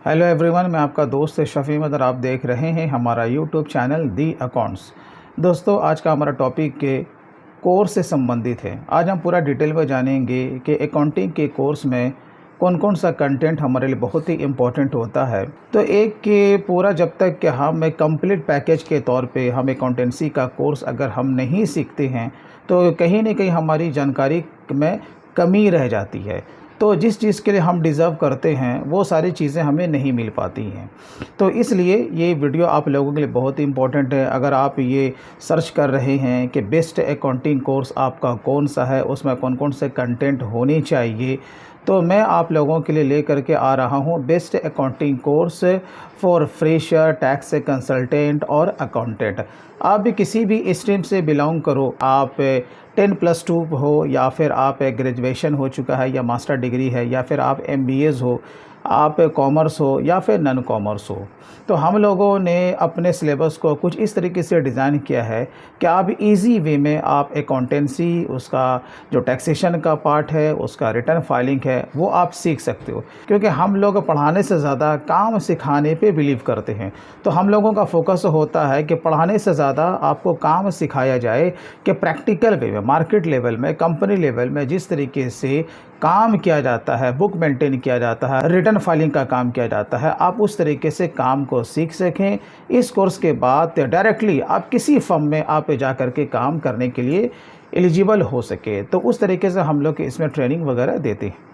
Hello everyone, मैं आपका दोस्त शफ़ी अहमद और आप देख रहे हैं हमारा यूट्यूब चैनल दी अकाउंट्स। दोस्तों, आज का हमारा टॉपिक के कोर्स से संबंधित है। आज हम पूरा डिटेल में जानेंगे कि अकाउंटिंग के कोर्स में कौन कौन सा कंटेंट हमारे लिए बहुत ही इम्पोर्टेंट होता है। तो एक के पूरा जब तक कि हम एक कंप्लीट पैकेज के तौर पे हम अकाउंटेंसी का कोर्स अगर हम नहीं सीखते हैं तो कहीं ना कहीं हमारी जानकारी में कमी रह जाती है। तो जिस चीज़ के लिए हम डिज़र्व करते हैं वो सारी चीज़ें हमें नहीं मिल पाती हैं। तो इसलिए ये वीडियो आप लोगों के लिए बहुत ही इम्पोर्टेंट है। अगर आप ये सर्च कर रहे हैं कि बेस्ट अकाउंटिंग कोर्स आपका कौन सा है, उसमें कौन कौन से कंटेंट होने चाहिए, तो मैं आप लोगों के लिए लेकर के आ रहा हूँ best accounting course for fresher, tax consultant और अकाउंटेंट। आप भी किसी भी स्ट्रीम से बिलोंग करो, आप 10+2 हो या फिर आप ग्रेजुएशन हो चुका है या मास्टर डिग्री है या फिर आप MBAs हो, आप कॉमर्स हो या फिर नॉन कॉमर्स हो, तो हम लोगों ने अपने सिलेबस को कुछ इस तरीके से डिज़ाइन किया है कि आप इजी वे में आप अकाउंटेंसी, उसका जो टैक्सेशन का पार्ट है, उसका रिटर्न फाइलिंग है, वो आप सीख सकते हो। क्योंकि हम लोग पढ़ाने से ज़्यादा काम सिखाने पे बिलीव करते हैं। तो हम लोगों का फोकस होता है कि पढ़ाने से ज़्यादा आपको काम सिखाया जाए कि प्रैक्टिकल वे में, मार्केट लेवल में, कंपनी लेवल में जिस तरीके से काम किया जाता है, बुक मेंटेन किया जाता है, रिटर्न फाइलिंग का काम किया जाता है, आप उस तरीके से काम को सीख सकें। इस कोर्स के बाद डायरेक्टली आप किसी फर्म में आप जा कर के काम करने के लिए एलिजिबल हो सके। तो उस तरीके से हम लोग इसमें ट्रेनिंग वगैरह देते हैं।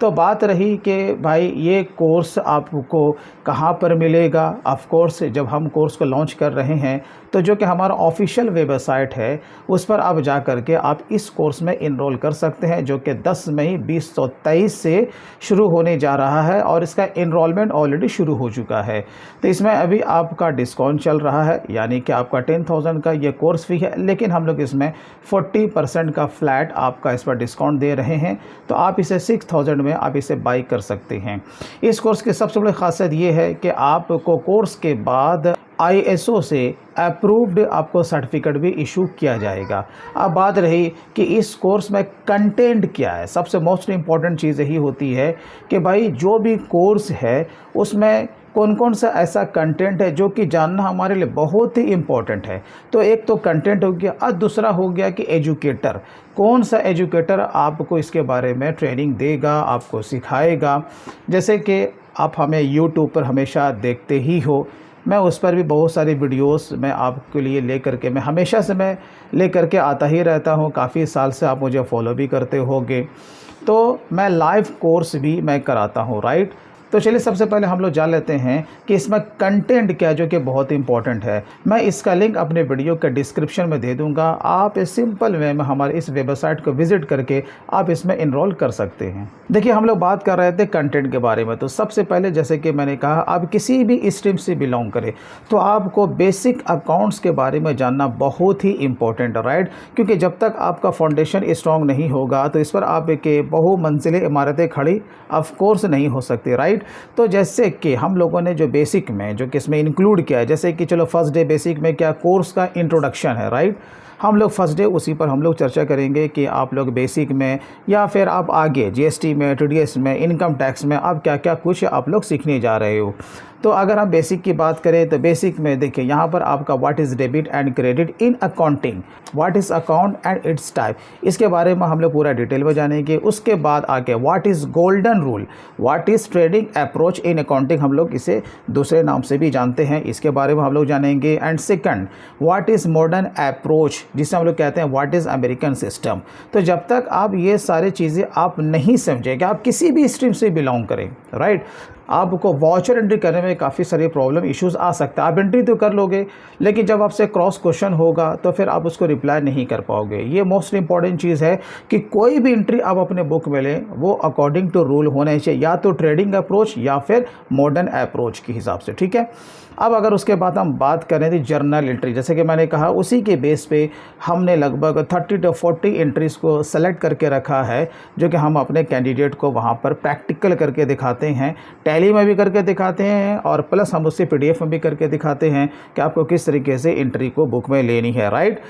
तो बात रही कि भाई ये कोर्स आपको कहाँ पर मिलेगा। ऑफ कोर्स जब हम कोर्स को लॉन्च कर रहे हैं तो जो कि हमारा ऑफिशियल वेबसाइट है उस पर आप जा कर के आप इस कोर्स में इनरोल कर सकते हैं, जो कि 10 मई 2023 से शुरू होने जा रहा है और इसका इनरोलमेंट ऑलरेडी शुरू हो चुका है। तो इसमें अभी आपका डिस्काउंट चल रहा है, यानी कि आपका 10,000 का ये कोर्स फी है, लेकिन हम लोग इसमें 40% का फ्लैट आपका इस पर डिस्काउंट दे रहे हैं। तो आप इसे 6,000 में आप इसे बाई कर सकते हैं। इस कोर्स की सबसे बड़ी खासियत ये है कि आपको कोर्स के बाद ISO से अप्रूव्ड आपको सर्टिफिकेट भी इशू किया जाएगा। अब बात रही कि इस कोर्स में कंटेंट क्या है। सबसे मोस्ट इम्पॉर्टेंट चीज़ यही होती है कि भाई जो भी कोर्स है उसमें कौन कौन सा ऐसा कंटेंट है जो कि जानना हमारे लिए बहुत ही इम्पोर्टेंट है। तो एक तो कंटेंट हो गया और दूसरा हो गया कि एजुकेटर, कौन सा एजुकेटर आपको इसके बारे में ट्रेनिंग देगा, आपको सिखाएगा। जैसे कि आप हमें यूट्यूब पर हमेशा देखते ही हो, मैं उस पर भी बहुत सारी वीडियोस मैं आपके लिए मैं हमेशा से मैं लेकर के आता ही रहता हूँ। काफ़ी साल से आप मुझे फॉलो भी करते होंगे। तो मैं लाइव कोर्स भी मैं कराता हूँ, राइट। तो चलिए सबसे पहले हम लोग जान लेते हैं कि इसमें कंटेंट क्या, जो कि बहुत इंपॉर्टेंट है। मैं इसका लिंक अपने वीडियो के डिस्क्रिप्शन में दे दूंगा। आप सिंपल वे में हमारे इस वेबसाइट को विजिट करके आप इसमें इनरोल कर सकते हैं। देखिए, हम लोग बात कर रहे थे कंटेंट के बारे में। तो सबसे पहले जैसे कि मैंने कहा, आप किसी भी स्ट्रीम से बिलोंग करें तो आपको बेसिक अकाउंट्स के बारे में जानना बहुत ही इंपॉर्टेंट है, राइट। क्योंकि जब तक आपका फाउंडेशन स्ट्रॉन्ग नहीं होगा तो इस पर आपके बहुमंजिले इमारतें खड़ी ऑफ कोर्स नहीं हो सकती, राइट। तो जैसे कि हम लोगों ने जो बेसिक में जो कि इसमें इंक्लूड किया है, जैसे कि चलो फर्स्ट डे बेसिक में क्या कोर्स का इंट्रोडक्शन है, राइट। हम लोग फर्स्ट डे उसी पर हम लोग चर्चा करेंगे कि आप लोग बेसिक में या फिर आप आगे GST में, TDS में, इनकम टैक्स में आप क्या क्या कुछ आप लोग सीखने जा रहे हो। तो अगर हम बेसिक की बात करें तो बेसिक में देखिए यहाँ पर आपका what is debit and credit in accounting, what is account and it's type, इसके बारे में हम लोग पूरा डिटेल में जानेंगे। उसके बाद आके what is golden rule, what is trading approach in accounting, हम लोग इसे दूसरे नाम से भी जानते हैं, इसके बारे में हम लोग जानेंगे। And second, what is modern approach, जिसे हम लोग कहते हैं व्हाट इज़ अमेरिकन सिस्टम। तो जब तक आप ये सारी चीज़ें आप नहीं समझेंगे, आप किसी भी स्ट्रीम से बिलोंग करें, राइट, आपको वाउचर एंट्री करने में काफ़ी सारे प्रॉब्लम इश्यूज आ सकता है। आप एंट्री तो कर लोगे, लेकिन जब आपसे क्रॉस क्वेश्चन होगा तो फिर आप उसको रिप्लाई नहीं कर पाओगे। ये मोस्ट इंपॉर्टेंट चीज़ है कि कोई भी एंट्री आप अपने बुक में लें वो अकॉर्डिंग टू रूल होना चाहिए, या तो ट्रेडिंग अप्रोच या फिर मॉडर्न अप्रोच के हिसाब से, ठीक है। अब अगर उसके बाद हम बात करें तो जर्नल एंट्री, जैसे कि मैंने कहा उसी के बेस पे हमने लगभग 30 to 40 एंट्रीज़ को सेलेक्ट करके रखा है, जो कि हम अपने कैंडिडेट को वहाँ पर प्रैक्टिकल करके दिखाते दिखाते हैं, टैली में भी करके दिखाते हैं और प्लस हम उससे पीडीएफ में भी करके दिखाते हैं कि आपको किस तरीके से एंट्री को बुक में लेनी है, राइट।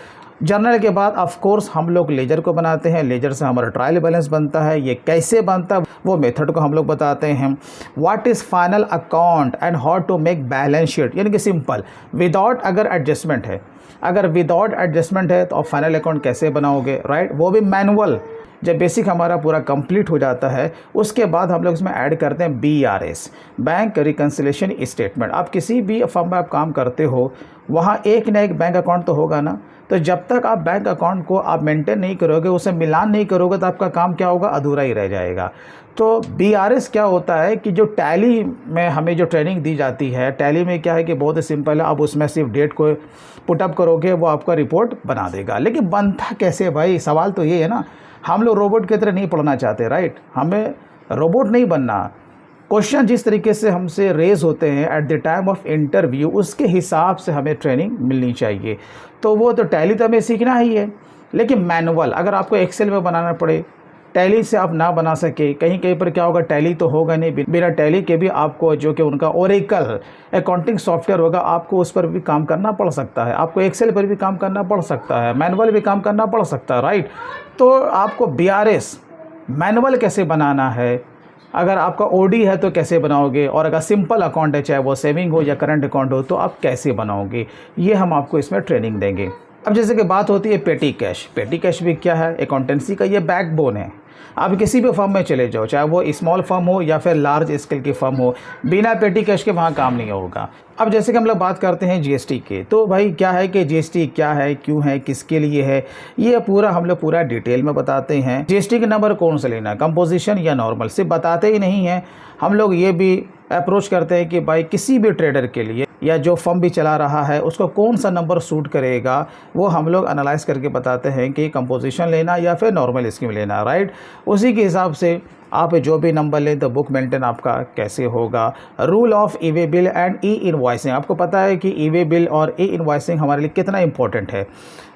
जर्नल के बाद ऑफ कोर्स हम लोग लेजर को बनाते हैं, लेजर से हमारा ट्रायल बैलेंस बनता है। ये कैसे बनता है वो मेथड को हम लोग बताते हैं। What is final account and how to make balance sheet, यानी कि सिंपल विदाउट अगर एडजस्टमेंट है, अगर विदाउट एडजस्टमेंट है तो आप फाइनल अकाउंट कैसे बनाओगे, राइट, वो भी मैनुअल। जब बेसिक हमारा पूरा कंप्लीट हो जाता है उसके बाद हम लोग इसमें ऐड करते हैं BRS, बैंक रिकन्सिलेशन स्टेटमेंट। आप किसी भी फर्म में आप काम करते हो वहाँ एक ना एक बैंक अकाउंट तो होगा ना, तो जब तक आप बैंक अकाउंट को आप मेंटेन नहीं करोगे, उसे मिलान नहीं करोगे, तो आपका काम क्या होगा, अधूरा ही रह जाएगा। तो BRS क्या होता है कि जो टैली में हमें जो ट्रेनिंग दी जाती है, टैली में क्या है कि बहुत ही सिंपल है, आप उसमें सिर्फ डेट को पुटअप करोगे, वो आपका रिपोर्ट बना देगा। लेकिन बनता कैसे भाई, सवाल तो ये है ना। हम लोग रोबोट की तरह नहीं पढ़ना चाहते, राइट, हमें रोबोट नहीं बनना। क्वेश्चन जिस तरीके से हमसे रेज होते हैं at the time of interview, उसके हिसाब से हमें ट्रेनिंग मिलनी चाहिए। तो वो तो टैली तो हमें सीखना ही है, लेकिन मैनुअल अगर आपको एक्सेल में बनाना पड़े, टैली से आप ना बना सके, कहीं कहीं पर क्या होगा, टैली तो होगा नहीं, बिना टैली के भी आपको जो कि उनका ओरेकल अकाउंटिंग सॉफ्टवेयर होगा, आपको उस पर भी काम करना पड़ सकता है, आपको एक्सेल पर भी काम करना पड़ सकता है, मैनुअल भी काम करना पड़ सकता है, राइट। तो आपको BRS मैनुअल कैसे बनाना है, अगर आपका OD है तो कैसे बनाओगे, और अगर सिंपल अकाउंट है, चाहे वो सेविंग हो या करंट अकाउंट हो, तो आप कैसे बनाओगे, ये हम आपको इसमें ट्रेनिंग देंगे। अब जैसे कि बात होती है पेटी कैश, पेटी कैश भी क्या है, अकाउंटेंसी का ये बैकबोन है। आप किसी भी फर्म में चले जाओ, चाहे वो स्मॉल फर्म हो या फिर लार्ज स्केल की फर्म हो, बिना पेटी कैश के वहाँ काम नहीं होगा। अब जैसे कि हम लोग बात करते हैं GST के, तो भाई क्या है कि GST क्या है, क्यों है, किसके लिए है, ये पूरा हम लोग पूरा डिटेल में बताते हैं। GST के नंबर कौन सा लेना है, कंपोजिशन या नॉर्मल, सिर्फ बताते ही नहीं हैं, हम लोग ये भी अप्रोच करते हैं कि भाई किसी भी ट्रेडर के लिए या जो फर्म भी चला रहा है उसको कौन सा नंबर सूट करेगा, वो हम लोग एनालाइज करके बताते हैं कि कंपोजिशन लेना या फिर नॉर्मल स्कीम लेना, राइट। उसी के हिसाब से आप जो भी नंबर लें तो बुक मेंटेन आपका कैसे होगा। Rule of e-way bill and e-invoicing, आपको पता है कि ई-वे बिल और ई-इनवॉइसिंग हमारे लिए कितना इंपॉर्टेंट है,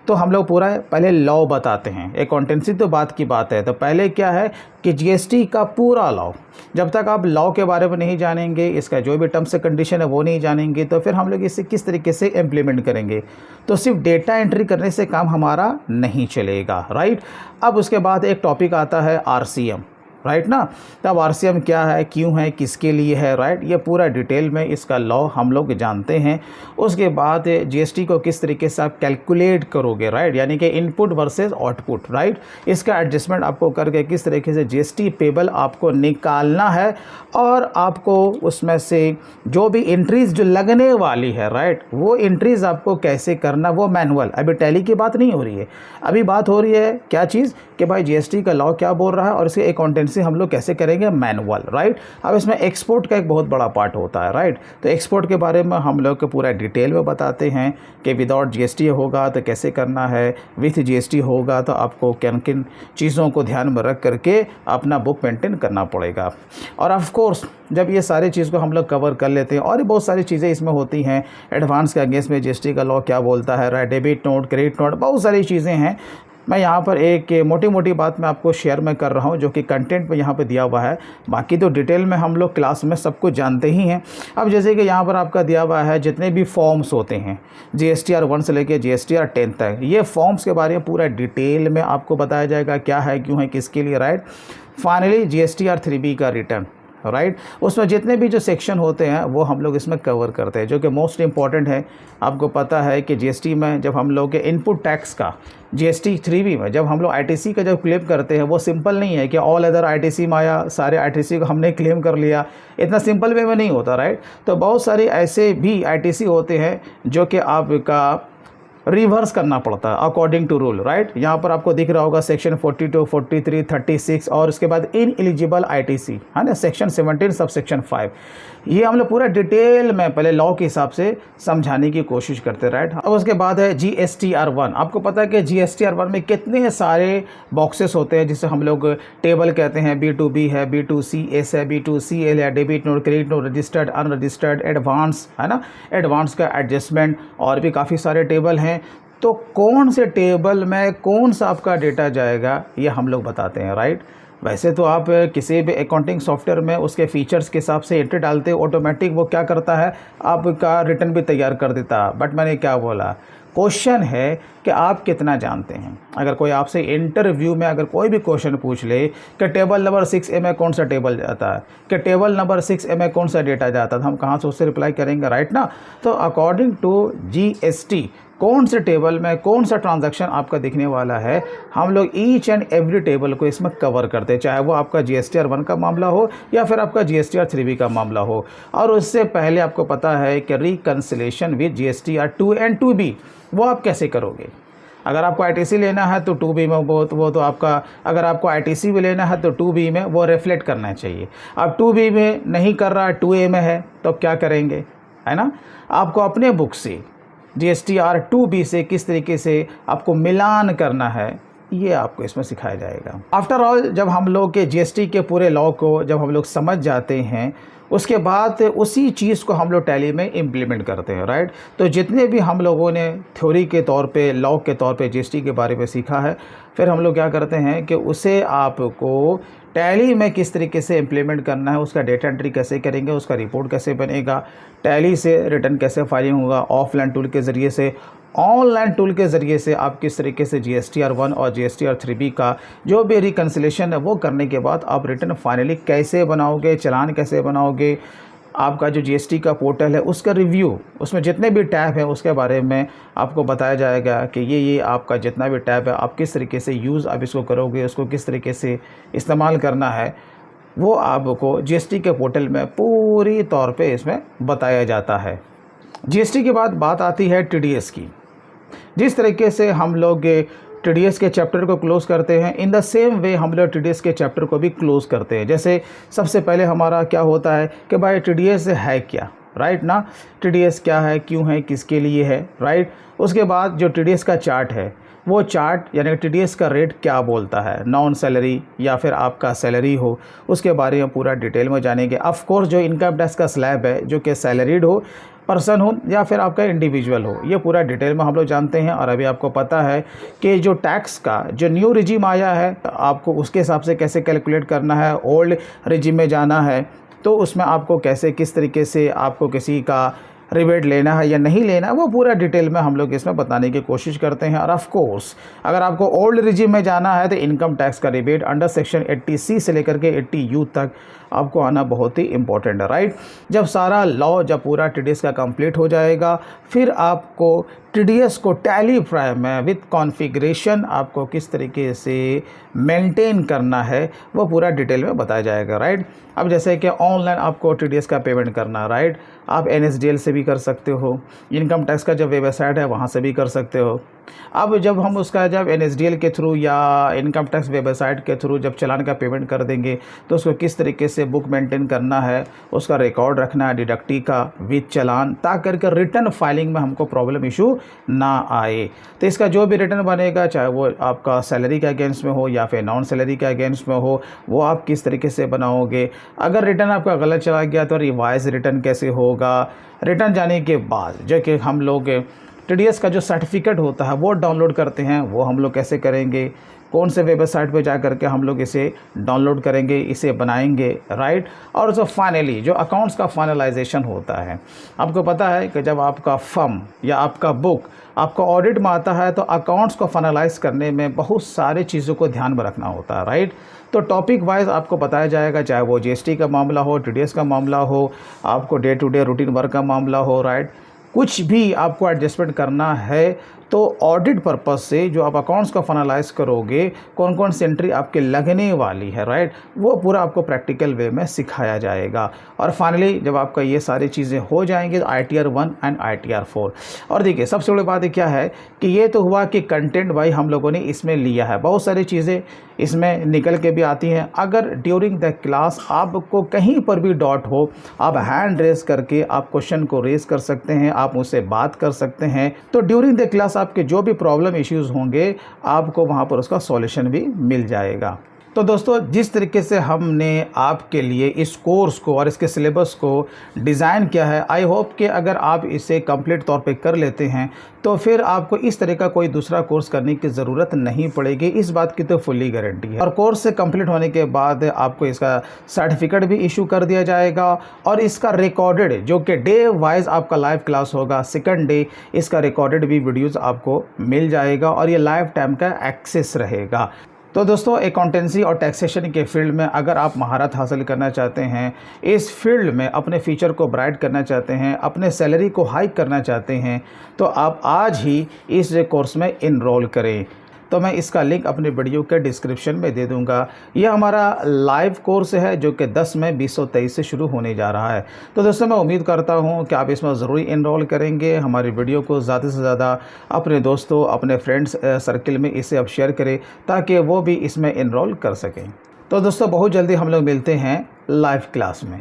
तो हम लोग पूरा पहले लॉ बताते हैं। अकाउंटेंसी तो बात की बात है, तो पहले क्या है कि GST का पूरा लॉ, जब तक आप लॉ के बारे में नहीं जानेंगे, इसका जो भी टर्म्स एंड कंडीशन है वो नहीं जानेंगे, तो फिर हम लोग इसे किस तरीके से इम्प्लीमेंट करेंगे। तो सिर्फ डेटा एंट्री करने से काम हमारा नहीं चलेगा, राइट। अब उसके बाद एक टॉपिक आता है RCM, राइट ना। तब RCM क्या है, क्यों है, किसके लिए है, राइट, ये पूरा डिटेल में इसका लॉ हम लोग जानते हैं। उसके बाद GST को किस तरीके से आप कैलकुलेट करोगे, राइट, यानी कि इनपुट वर्सेस आउटपुट, राइट, इसका एडजस्टमेंट आपको करके किस तरीके से GST पेबल आपको निकालना है, और आपको उसमें से जो भी एंट्रीज जो लगने वाली है, राइट, वो एंट्रीज आपको कैसे करना, वो मैनुअल। अभी टैली की बात नहीं हो रही है, अभी बात हो रही है क्या चीज़ कि भाई GST का लॉ क्या बोल रहा है और इसके अकाउंटेंसी हम लोग कैसे करेंगे, मैनुअल, राइट। अब इसमें एक्सपोर्ट का एक बहुत बड़ा पार्ट होता है, राइट, तो एक्सपोर्ट के बारे में हम लोग को पूरा डिटेल में बताते हैं कि विदाउट GST होगा तो कैसे करना है, विथ GST होगा तो आपको किन किन चीज़ों को ध्यान में रख करके अपना बुक मेंटेन करना पड़ेगा। और ऑफ कोर्स जब ये सारी चीज़ को हम लोग कवर कर लेते हैं, और भी बहुत सारी चीज़ें इसमें होती हैं, एडवांस के अगेंस्ट में GST का लॉ क्या बोलता है, right, debit note, credit note, बहुत सारी चीज़ें हैं। मैं यहाँ पर एक मोटी मोटी बात मैं आपको शेयर में कर रहा हूँ जो कि कंटेंट में यहाँ पे दिया हुआ है, बाकी तो डिटेल में हम लोग क्लास में सब कुछ जानते ही हैं। अब जैसे कि यहाँ पर आपका दिया हुआ है जितने भी फॉर्म्स होते हैं GSTR 1 से लेके GSTR 10 तक, ये फॉर्म्स के बारे में पूरा डिटेल में आपको बताया जाएगा, क्या है, क्यों है, किसके लिए, राइट। फाइनली GSTR 3B का रिटर्न, राइट, उसमें जितने भी जो सेक्शन होते हैं वो हम लोग इसमें कवर करते हैं, जो कि मोस्ट इंपॉर्टेंट है। आपको पता है कि GST में जब हम लोग के इनपुट टैक्स का GST 3B में जब हम लोग ITC का जब क्लेम करते हैं, वो सिंपल नहीं है कि ऑल अदर ITC में आया, सारे ITC को हमने क्लेम कर लिया, इतना सिंपल वे में नहीं होता, राइट। तो बहुत सारे ऐसे भी ITC होते हैं जो कि आपका रिवर्स करना पड़ता है अकॉर्डिंग टू रूल, राइट। यहाँ पर आपको दिख रहा होगा सेक्शन 42, 43, 36, और उसके बाद इन एलिजिबल ITC है ना, सेक्शन 17 सब सेक्शन 5। ये हम लोग पूरा डिटेल में पहले लॉ के हिसाब से समझाने की कोशिश करते, राइट। अब उसके बाद है GSTR 1। आपको पता है कि GSTR 1 में कितने सारे बॉक्सेस होते हैं, जिसे हम लोग टेबल कहते हैं, B2B है, B2CS है, B2CL है, debit note, credit note, registered, unregistered, advance है ना, एडवांस का एडजस्टमेंट, और भी काफ़ी सारे टेबल हैं। तो कौन से टेबल में कौन सा आपका डेटा जाएगा ये हम लोग बताते हैं, राइट। वैसे तो आप किसी भी अकाउंटिंग सॉफ्टवेयर में उसके फीचर्स के हिसाब से एंट्री डालते हो, ऑटोमेटिक वो क्या करता है, आपका रिटर्न भी तैयार कर देता है। बट मैंने क्या बोला, क्वेश्चन है कि आप कितना जानते हैं। अगर कोई आपसे इंटरव्यू में अगर कोई भी क्वेश्चन पूछ ले कि टेबल नंबर 6A में कौन सा टेबल जाता है, कि टेबल नंबर 6A में कौन सा डेटा जाता है, तो हम कहाँ से उससे रिप्लाई करेंगे, राइट ना। तो अकॉर्डिंग टू GST कौन से टेबल में कौन सा ट्रांजैक्शन आपका दिखने वाला है, हम लोग ईच एंड एवरी टेबल को इसमें कवर करते हैं, चाहे वो आपका GSTR 1 का मामला हो या फिर आपका GSTR 3B का मामला हो। और उससे पहले आपको पता है कि reconciliation with GSTR 2 and 2B वो आप कैसे करोगे। अगर आपको ITC लेना है तो 2B में वो तो आपका, अगर आपको ITC भी लेना है तो 2B में वो रिफ्लेक्ट करना चाहिए। अब 2B में नहीं कर रहा है, 2A में है, तो क्या करेंगे, है ना। आपको अपने बुक से GSTR 2B से किस तरीके से आपको मिलान करना है, ये आपको इसमें सिखाया जाएगा। आफ्टर ऑल जब हम लोग के GST के पूरे लॉ को जब हम लोग समझ जाते हैं, उसके बाद उसी चीज़ को हम लोग टैली में इम्प्लीमेंट करते हैं, राइट। तो जितने भी हम लोगों ने थ्योरी के तौर पे, लॉ के तौर पे GST के बारे में सीखा है, फिर हम लोग क्या करते हैं कि उसे आपको टैली में किस तरीके से इम्प्लीमेंट करना है, उसका डेटा एंट्री कैसे करेंगे, उसका रिपोर्ट कैसे बनेगा, टैली से रिटर्न कैसे फाइलिंग होगा, ऑफलाइन टूल के ज़रिए से, ऑनलाइन टूल के ज़रिए से आप किस तरीके से GSTR 1 और GSTR 3B का जो भी रिकन्सिलेशन है वो करने के बाद आप रिटर्न फाइनली कैसे बनाओगे, चालान कैसे बनाओगे, आपका जो GST का पोर्टल है उसका रिव्यू, उसमें जितने भी टैब हैं उसके बारे में आपको बताया जाएगा कि ये आपका जितना भी टैब है आप किस तरीके से यूज़ आप इसको करोगे, उसको किस तरीके से इस्तेमाल करना है, वो आपको GST के पोर्टल में पूरी तौर पे इसमें बताया जाता है। GST के बाद बात आती है TDS की। जिस तरीके से हम लोग TDS के चैप्टर को क्लोज़ करते हैं, इन द सेम वे हम लोग TDS के चैप्टर को भी क्लोज़ करते हैं। जैसे सबसे पहले हमारा क्या होता है कि भाई TDS है क्या, राइट ना, TDS क्या है, क्यों है, किसके लिए है, राइट। उसके बाद जो TDS का चार्ट है, वो चार्ट यानी TDS का रेट क्या बोलता है, नॉन सैलरी या फिर आपका सैलरी हो, उसके बारे में पूरा डिटेल में जानेंगे। ऑफ कोर्स जो इनकम टैक्स का स्लैब है, जो कि सैलरीड हो पर्सन हो या फिर आपका इंडिविजुअल हो, ये पूरा डिटेल में हम लोग जानते हैं। और अभी आपको पता है कि जो टैक्स का जो न्यू रिजीम आया है, आपको उसके हिसाब से कैसे कैलकुलेट करना है, ओल्ड रिजीम में जाना है तो उसमें आपको कैसे किस तरीके से आपको किसी का रिबेट लेना है या नहीं लेना है, वो पूरा डिटेल में हम लोग इसमें बताने की कोशिश करते हैं। और ऑफ कोर्स अगर आपको ओल्ड रिजीम में जाना है तो इनकम टैक्स का रिबेट अंडर सेक्शन 80C से लेकर के 80U तक आपको आना बहुत ही इंपॉर्टेंट है, राइट। जब सारा लॉ जब पूरा TDS का कंप्लीट हो जाएगा, फिर आपको TDS को टैली प्राइम में विथ कॉन्फ़िगरेशन आपको किस तरीके से मेंटेन करना है वो पूरा डिटेल में बताया जाएगा, राइट। अब जैसे कि ऑनलाइन आपको TDS का पेमेंट करना है, राइट, आप NSDL से भी कर सकते हो, इनकम टैक्स का जो वेबसाइट है वहाँ से भी कर सकते हो। अब जब हम उसका जब NSDL के थ्रू या इनकम टैक्स वेबसाइट के थ्रू जब चालान का पेमेंट कर देंगे तो उसको किस तरीके से बुक मेंटेन करना है, उसका रिकॉर्ड रखना है डिडक्टी का विद चालान, ताकि करके रिटर्न फाइलिंग में हमको प्रॉब्लम इशू ना आए। तो इसका जो भी रिटर्न बनेगा, चाहे वो आपका सैलरी के अगेंस्ट में हो या फिर नॉन सैलरी के अगेंस्ट में हो, वो आप किस तरीके से बनाओगे। अगर रिटर्न आपका गलत चला गया तो रिवाइज रिटर्न कैसे होगा। रिटर्न जाने के बाद जो कि हम लोग TDS का जो सर्टिफिकेट होता है वो डाउनलोड करते हैं, वो हम लोग कैसे करेंगे, कौन से वेबसाइट पे जा करके हम लोग इसे डाउनलोड करेंगे, इसे बनाएंगे, राइट। और जो फाइनली जो अकाउंट्स का फाइनलाइजेशन होता है, आपको पता है कि जब आपका फर्म या आपका बुक आपका ऑडिट में आता है तो अकाउंट्स को फाइनलाइज करने में बहुत सारी चीज़ों को ध्यान में रखना होता है, राइट। तो टॉपिक वाइज आपको बताया जाएगा, चाहे वो GST का मामला हो, TDS का मामला हो, आपको day to day routine work का मामला हो, राइट। कुछ भी आपको एडजस्टमेंट करना है तो ऑडिट पर्पस से जो आप अकाउंट्स को फाइनलाइज करोगे, कौन कौन सी एंट्री आपके लगने वाली है, राइट, वो पूरा आपको प्रैक्टिकल वे में सिखाया जाएगा। और फाइनली जब आपका ये सारी चीज़ें हो जाएंगी तो ITR 1 एंड ITR 4। और देखिए सबसे बड़ी बात क्या है कि ये तो हुआ कि कंटेंट भाई हम लोगों ने इसमें लिया है, बहुत सारी चीज़ें इसमें निकल के भी आती हैं। अगर ड्यूरिंग द क्लास आपको कहीं पर भी डाउट हो, आप हैंड रेस करके आप क्वेश्चन को रेस कर सकते हैं, आप मुझसे बात कर सकते हैं। तो ड्यूरिंग द क्लास आपके जो भी प्रॉब्लम इश्यूज़ होंगे आपको वहाँ पर उसका सॉल्यूशन भी मिल जाएगा। तो दोस्तों, जिस तरीके से हमने आपके लिए इस कोर्स को और इसके सिलेबस को डिज़ाइन किया है, आई होप कि अगर आप इसे कंप्लीट तौर पे कर लेते हैं तो फिर आपको इस तरह का कोई दूसरा कोर्स करने की ज़रूरत नहीं पड़ेगी। इस बात की तो फुल्ली गारंटी है। और कोर्स से कंप्लीट होने के बाद आपको इसका सर्टिफिकेट भी इशू कर दिया जाएगा और इसका रिकॉर्डेड, जो कि डे वाइज आपका लाइव क्लास होगा, सेकंड डे इसका रिकॉर्डेड भी वीडियोज़ आपको मिल जाएगा और ये लाइफ टाइम का एक्सेस रहेगा। तो दोस्तों, अकाउंटेंसी और टैक्सेशन के फील्ड में अगर आप महारत हासिल करना चाहते हैं, इस फील्ड में अपने फ्यूचर को ब्राइट करना चाहते हैं, अपने सैलरी को हाइक करना चाहते हैं, तो आप आज ही इस कोर्स में इनरोल करें। तो मैं इसका लिंक अपने वीडियो के डिस्क्रिप्शन में दे दूंगा। यह हमारा लाइव कोर्स है जो कि 10 मई 2023 से शुरू होने जा रहा है। तो दोस्तों, मैं उम्मीद करता हूं कि आप इसमें ज़रूर इनरोल करेंगे। हमारी वीडियो को ज़्यादा से ज़्यादा अपने दोस्तों, अपने फ्रेंड्स सर्किल में इसे आप शेयर करें ताकि वो भी इसमें इनरोल कर सकें। तो दोस्तों, बहुत जल्दी हम लोग मिलते हैं लाइव क्लास में।